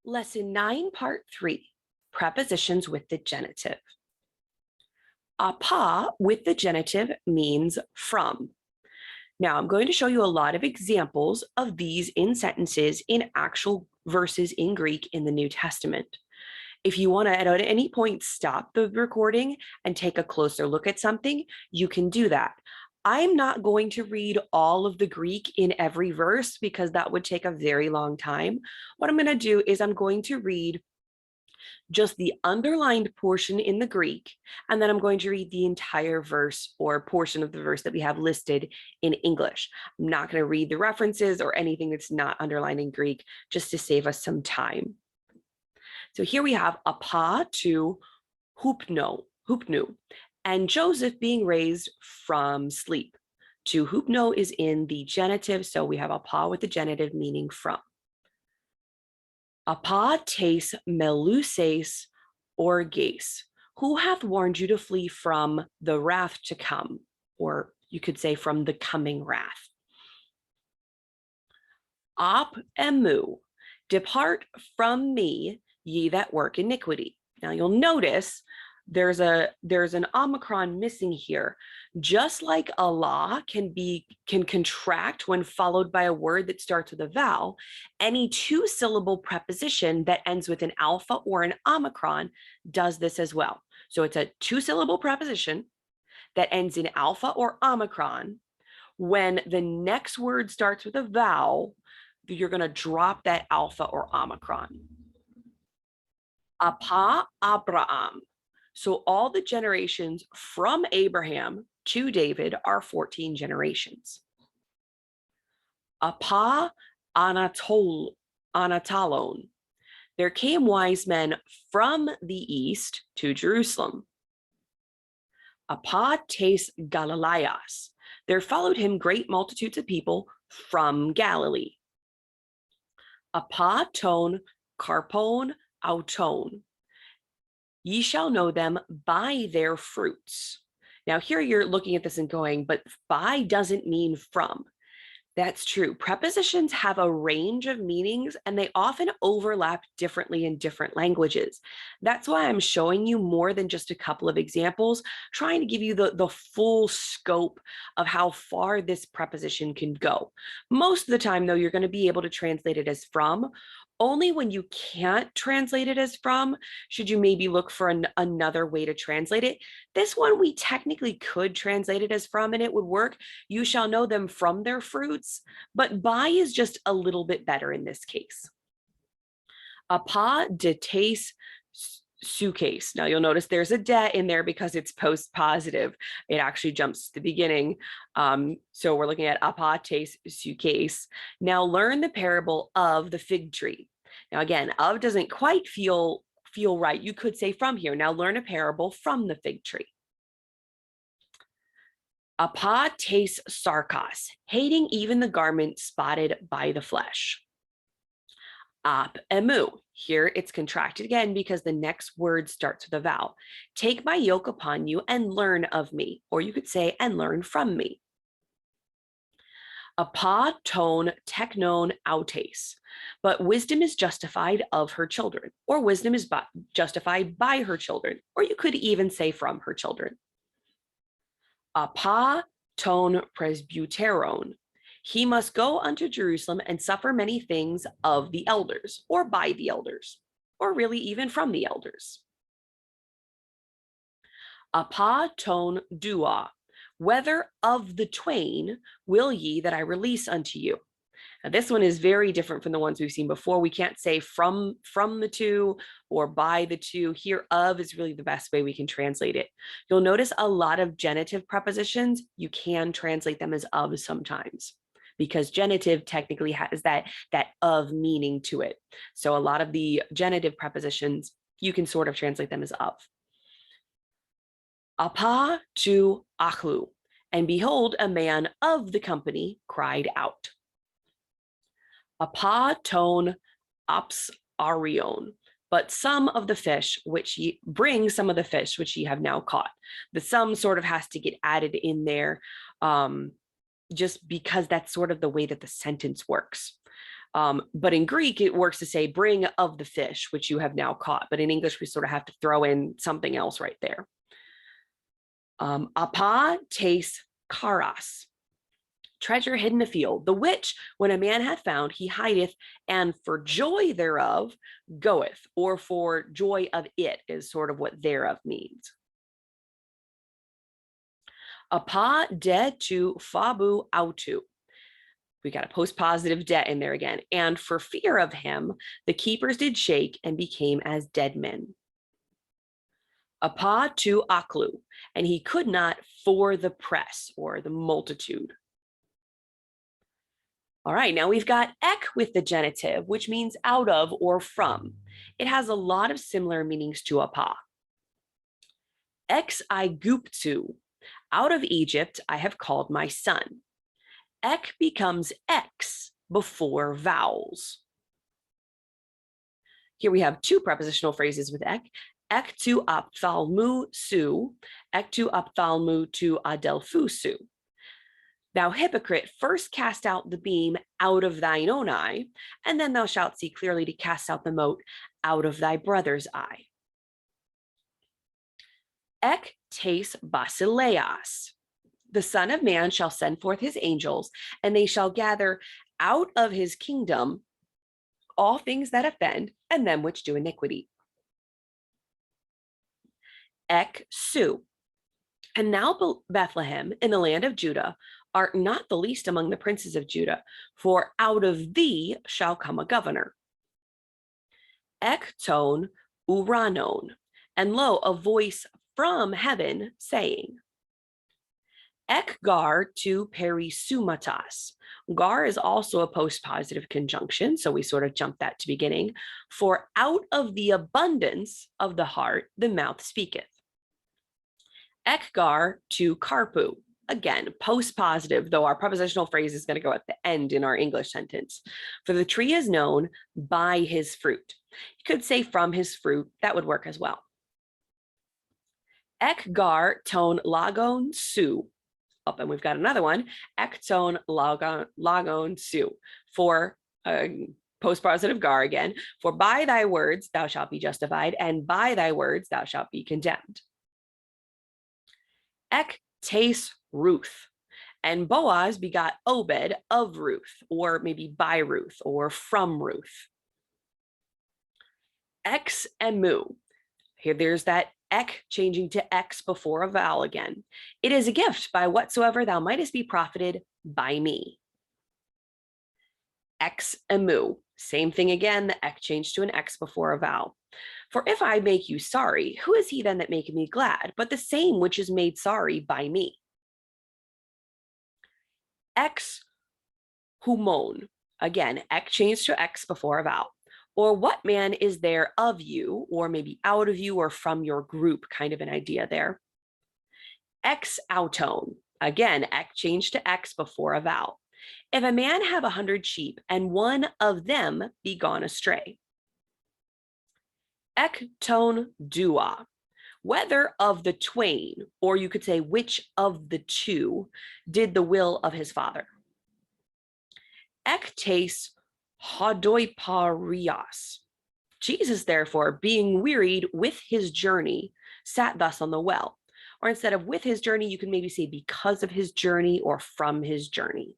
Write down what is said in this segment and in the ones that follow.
Lesson 9, Part 3, Prepositions with the Genitive. Apa with the genitive means from. Now, I'm going to show you a lot of examples of these in sentences in actual verses in Greek in the New Testament. If you want to, at any point, stop the recording and take a closer look at something, you can do that. I'm not going to read all of the Greek in every verse because that would take a very long time. What I'm going to do is I'm going to read just the underlined portion in the Greek, and then I'm going to read the entire verse or portion of the verse that we have listed in English. I'm not going to read the references or anything that's not underlined in Greek just to save us some time. So here we have apa to hupnu, and Joseph being raised from sleep. To hupno is in the genitive, so we have apa with the genitive meaning from. Apa tes meluses orges, who hath warned you to flee from the wrath to come, or you could say from the coming wrath. Op emu, depart from me, ye that work iniquity. Now you'll notice there's an omicron missing here. Just like Allah can contract when followed by a word that starts with a vowel, any two-syllable preposition that ends with an alpha or an omicron does this as well. So it's a two-syllable preposition that ends in alpha or omicron. When the next word starts with a vowel, you're going to drop that alpha or omicron. Apa Abraham. So all the generations from Abraham to David are 14 generations. Apa Anatalon. There came wise men from the east to Jerusalem. Apa tes Galileas. There followed him great multitudes of people from Galilee. Apa ton carpon auton. Ye shall know them by their fruits. Now here you're looking at this and going, but by doesn't mean from. That's true. Prepositions have a range of meanings and they often overlap differently in different languages. That's why I'm showing you more than just a couple of examples, trying to give you the full scope of how far this preposition can go. Most of the time, though, you're going to be able to translate it as from. Only when you can't translate it as from should you maybe look for another way to translate it. This one, we technically could translate it as from and it would work. You shall know them from their fruits, but by is just a little bit better in this case. Apa de tes suitcase. Now you'll notice there's a de in there because it's post positive. It actually jumps to the beginning. So we're looking at apa tes suitcase. Now learn the parable of the fig tree. Now again, of doesn't quite feel right. You could say from here. Now learn a parable from the fig tree. Apa tes sarkos, hating even the garment spotted by the flesh. Ap emu. Here it's contracted again because the next word starts with a vowel. Take my yoke upon you and learn of me, or you could say and learn from me. Apa ton teknon autes, but wisdom is justified of her children, or wisdom is justified by her children, or you could even say from her children. Apa ton presbyteron. He must go unto Jerusalem and suffer many things of the elders, or by the elders, or really even from the elders. Apa ton dua, whether of the twain will ye that I release unto you. Now this one is very different from the ones we've seen before. We can't say from the two or by the two. Here, of is really the best way we can translate it. You'll notice a lot of genitive prepositions, you can translate them as of sometimes, because genitive technically has that of meaning to it. So a lot of the genitive prepositions, you can sort of translate them as of. Apa to achlu, and behold, a man of the company cried out. Apa ton ops arion, but some of the fish which ye bring some of the fish which ye have now caught. The some sort of has to get added in there, just because that's sort of the way that the sentence works. But in Greek, it works to say bring of the fish, which you have now caught. But in English, we sort of have to throw in something else right there. Apa tes charas, treasure hidden a field, the which when a man hath found, he hideth, and for joy thereof goeth, or for joy of it is sort of what thereof means. Apa de tu fabu autu. We got a post-positive det in there again. And for fear of him, the keepers did shake and became as dead men. Apa tu aklu, and he could not for the press or the multitude. All right, now we've got ek with the genitive, which means out of or from. It has a lot of similar meanings to apa. Ex I guptu, out of Egypt I have called my son. Ek becomes X before vowels. Here we have two prepositional phrases with ek. Ek tu aphthalmu su, ek tu aphthalmu tu adelphusu. Thou hypocrite, first cast out the beam out of thine own eye, and then thou shalt see clearly to cast out the mote out of thy brother's eye. Ek tes basileas. The Son of Man shall send forth his angels, and they shall gather out of his kingdom all things that offend, and them which do iniquity. Ek su. And now Bethlehem, in the land of Judah, art not the least among the princes of Judah, for out of thee shall come a governor. Ek ton uranon. And lo, a voice from heaven saying, Ek gar tu perisumatas. Gar is also a post-positive conjunction, so we sort of jump that to beginning. For out of the abundance of the heart, the mouth speaketh. Ek gar tu karpu. Again, post-positive, though our prepositional phrase is going to go at the end in our English sentence. For the tree is known by his fruit. You could say from his fruit. That would work as well. Ek gar ton lagon su. Oh, and we've got another one, ekton lagon su, for post-positive gar again, for by thy words thou shalt be justified, and by thy words thou shalt be condemned. Ek tes Ruth, and Boaz begot Obed of Ruth, or maybe by Ruth, or from Ruth. Ex emu, here there's that ek changing to x before a vowel again. It is a gift by whatsoever thou mightest be profited by me. Ex emu, same thing again, the ek changed to an x before a vowel. For if I make you sorry, who is he then that maketh me glad, but the same which is made sorry by me? Ex humon, again, ek changed to x before a vowel. Or what man is there of you, or maybe out of you or from your group, kind of an idea there. Ex auton, again, ek changed to x before a vowel. If a man have 100 sheep, and one of them be gone astray. Ek ton dua, whether of the twain, or you could say which of the two, did the will of his father. Ek tes hodoiparias. Jesus, therefore, being wearied with his journey, sat thus on the well. Or instead of with his journey, you can maybe say because of his journey or from his journey.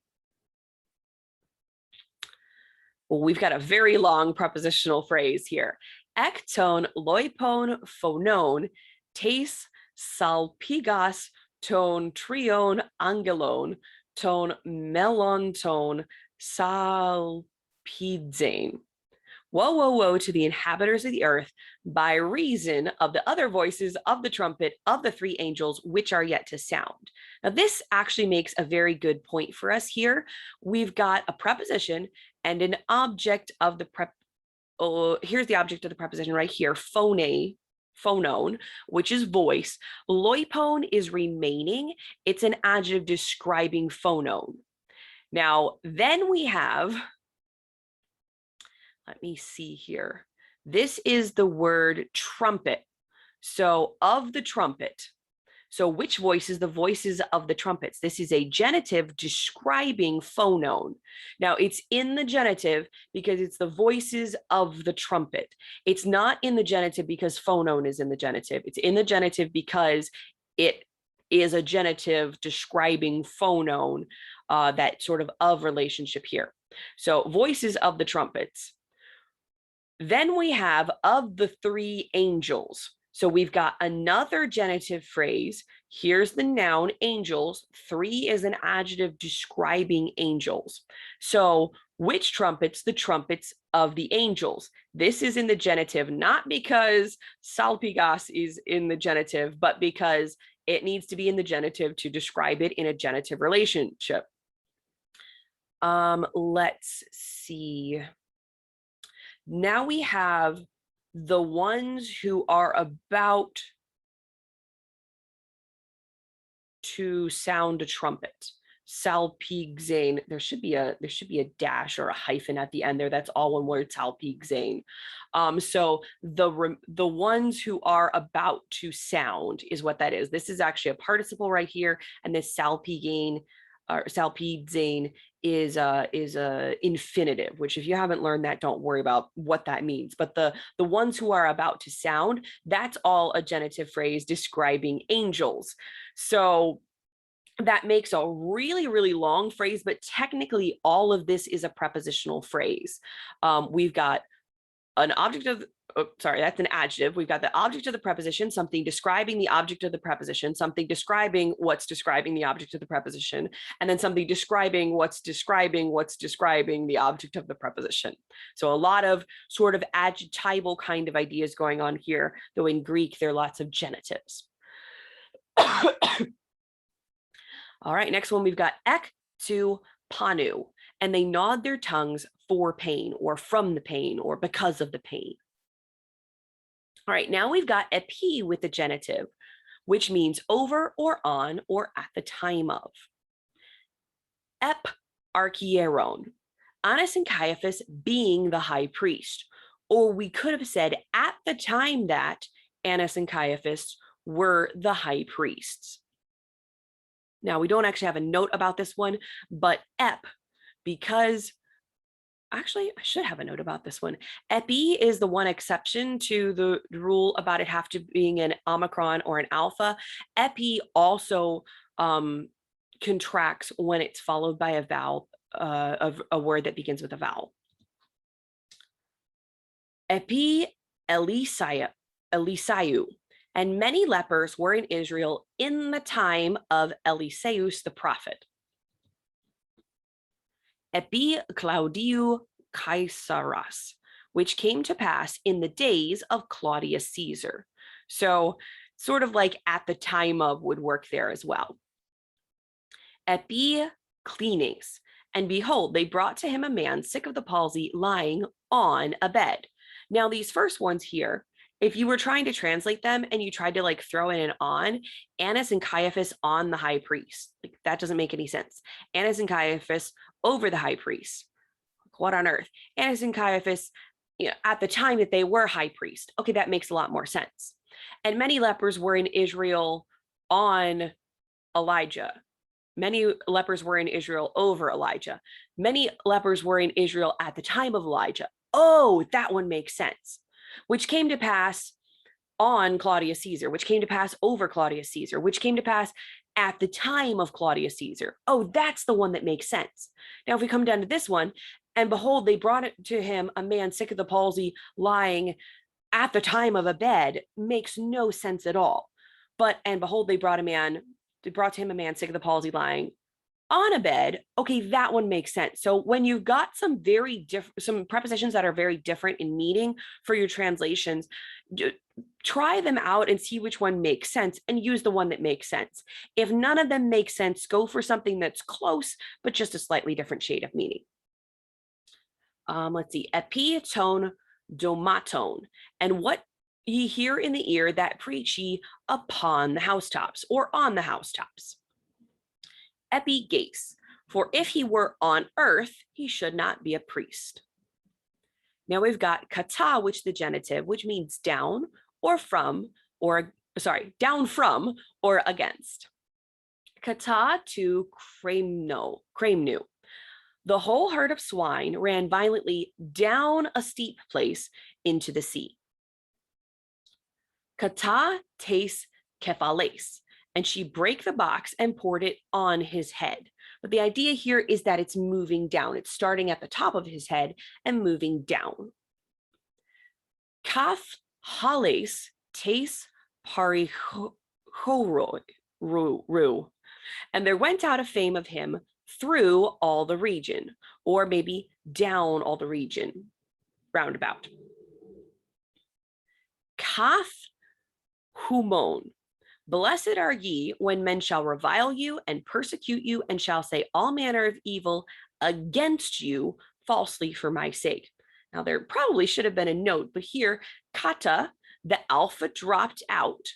Well, we've got a very long prepositional phrase here. Ek ton loipon phonon tes salpigas ton trion angelon ton melon ton salpidzane. Woe, woe, woe to the inhabitants of the earth by reason of the other voices of the trumpet of the three angels which are yet to sound. Now, this actually makes a very good point for us here. We've got a preposition and an object of the here's the object of the preposition right here, phonon, which is voice. Loipon is remaining. It's an adjective describing phonon. Now, then we have, let me see here. This is the word trumpet. So of the trumpet. So which voices? The voices of the trumpets. This is a genitive describing phonon. Now it's in the genitive because it's the voices of the trumpet. It's not in the genitive because phonon is in the genitive. It's in the genitive because it is a genitive describing phonon, that sort of relationship here. So voices of the trumpets. Then we have of the three angels. So we've got another genitive phrase. Here's the noun angels. Three is an adjective describing angels. So which trumpets? The trumpets of the angels. This is in the genitive, not because salpigas is in the genitive, but because it needs to be in the genitive to describe it in a genitive relationship. Let's see. Now we have the ones who are about to sound a trumpet. Salpigzane. There should be a dash or a hyphen at the end there. That's all one word, salpigzane. So the ones who are about to sound is what that is. This is actually a participle right here, and this salpigzane or salpigzane is a infinitive, which if you haven't learned that, don't worry about what that means. But the ones who are about to sound, that's all a genitive phrase describing angels. So that makes a really, really long phrase, but technically all of this is a prepositional phrase. We've got an object of, that's an adjective. We've got the object of the preposition, something describing the object of the preposition, something describing what's describing the object of the preposition, and then something describing what's describing the object of the preposition. So a lot of sort of adjectival kind of ideas going on here, though in Greek, there are lots of genitives. All right, next one, we've got ek to panu, and they nod their tongues for pain or from the pain or because of the pain. All right, now we've got epi with the genitive, which means over or on or at the time of. Ep archieron, Annas and Caiaphas being the high priest, or we could have said at the time that Annas and Caiaphas were the high priests. Now, we don't actually have a note about this one, but ep, because actually, I should have a note about this one. Epi is the one exception to the rule about it have to being an omicron or an alpha. Epi also contracts when it's followed by a vowel, of a word that begins with a vowel. Epi Elisayu, and many lepers were in Israel in the time of Eliseus the prophet. Epi Claudiu Caesaras, which came to pass in the days of Claudius Caesar. So sort of like at the time of would work there as well. Epi cleanings, and behold, they brought to him a man sick of the palsy lying on a bed. Now these first ones here, if you were trying to translate them and you tried to like throw in an on, Annas and Caiaphas on the high priest, like that doesn't make any sense. Annas and Caiaphas over the high priest. What on earth? Annas and Caiaphas, at the time that they were high priest. Okay, that makes a lot more sense. And many lepers were in Israel on Elijah. Many lepers were in Israel over Elijah. Many lepers were in Israel at the time of Elijah. Oh, that one makes sense. Which came to pass on Claudius Caesar, which came to pass over Claudius Caesar, which came to pass at the time of Claudius Caesar. Oh, that's the one that makes sense. Now, if we come down to this one, and behold, they brought it to him a man sick of the palsy lying at the time of a bed, makes no sense at all. But, and behold, they brought to him a man sick of the palsy lying on a bed. Okay, that one makes sense. So when you've got some prepositions that are very different in meaning for your translations, try them out and see which one makes sense and use the one that makes sense. If none of them make sense, go for something that's close, but just a slightly different shade of meaning. Let's see, epi tone domaton, and what ye hear in the ear, that preach ye upon the housetops or on the housetops. Epi gace, for if he were on earth, he should not be a priest. Now we've got kata, which is the genitive, which means down or from or down from or against. Kata to Kramnu. The whole herd of swine ran violently down a steep place into the sea. Kata tes kephales, and she broke the box and poured it on his head. But the idea here is that it's moving down. It's starting at the top of his head and moving down. Kaf hales tes parihoroi ru. And there went out a fame of him through all the region, or maybe down all the region, roundabout. Kath humon. Blessed are ye when men shall revile you and persecute you and shall say all manner of evil against you falsely for my sake. Now, there probably should have been a note, but here, kata, the alpha dropped out,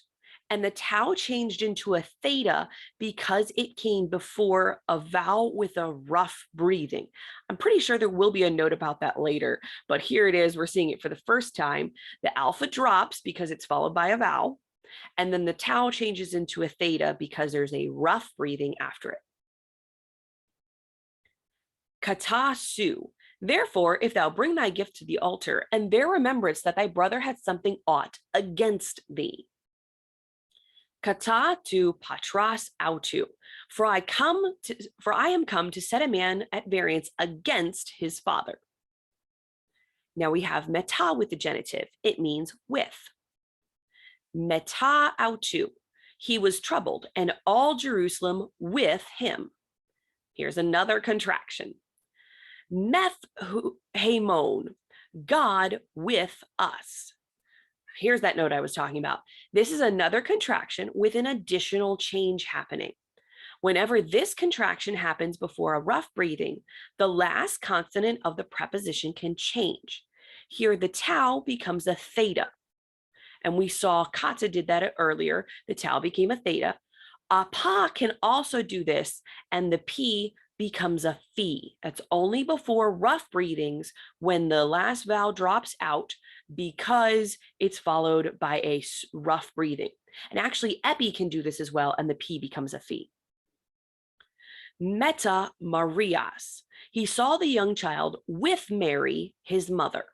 and the tau changed into a theta because it came before a vowel with a rough breathing. I'm pretty sure there will be a note about that later, but here it is. We're seeing it for the first time. The alpha drops because it's followed by a vowel, and then the tau changes into a theta because there's a rough breathing after it. Kata su. Therefore, if thou bring thy gift to the altar, and bear remembrance that thy brother had something aught against thee. Kata tu patras autu. For I am come to set a man at variance against his father. Now we have meta with the genitive. It means with. Meta autu. He was troubled, and all Jerusalem with him. Here's another contraction. Meth hamon, God with us. Here's that note I was talking about. This is another contraction with an additional change happening. Whenever this contraction happens before a rough breathing, the last consonant of the preposition can change. Here, the tau becomes a theta. And we saw kata did that earlier. The tau became a theta. A pa can also do this, and the p becomes a phi. That's only before rough breathings when the last vowel drops out because it's followed by a rough breathing. And actually, epi can do this as well, and the p becomes a phi. Meta Marias. He saw the young child with Mary, his mother.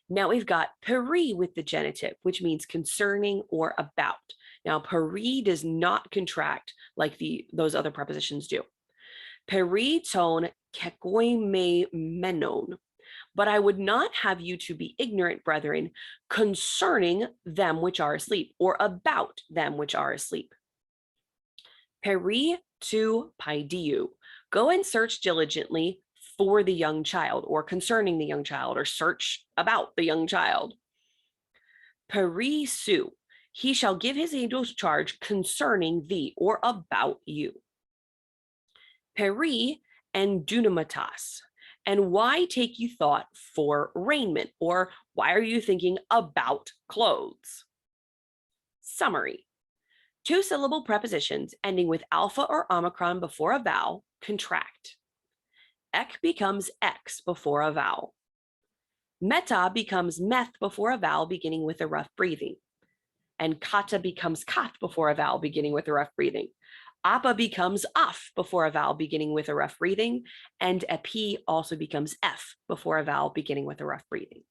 Now we've got peri with the genitive, which means concerning or about. Now, peri does not contract like those other prepositions do. Peri ton kekoime menon. But I would not have you to be ignorant, brethren, concerning them which are asleep, or about them which are asleep. Peri tu paidiu. Go and search diligently for the young child, or concerning the young child, or search about the young child. Peri su. He shall give his angels charge concerning thee, or about you. Peri and dunamatas. And why take you thought for raiment? Or why are you thinking about clothes? Summary. Two-syllable prepositions ending with alpha or omicron before a vowel contract. Ek becomes X before a vowel. Meta becomes meth before a vowel beginning with a rough breathing. And kata becomes kath before a vowel beginning with a rough breathing. Appa becomes af before a vowel beginning with a rough breathing. And epi also becomes F before a vowel beginning with a rough breathing.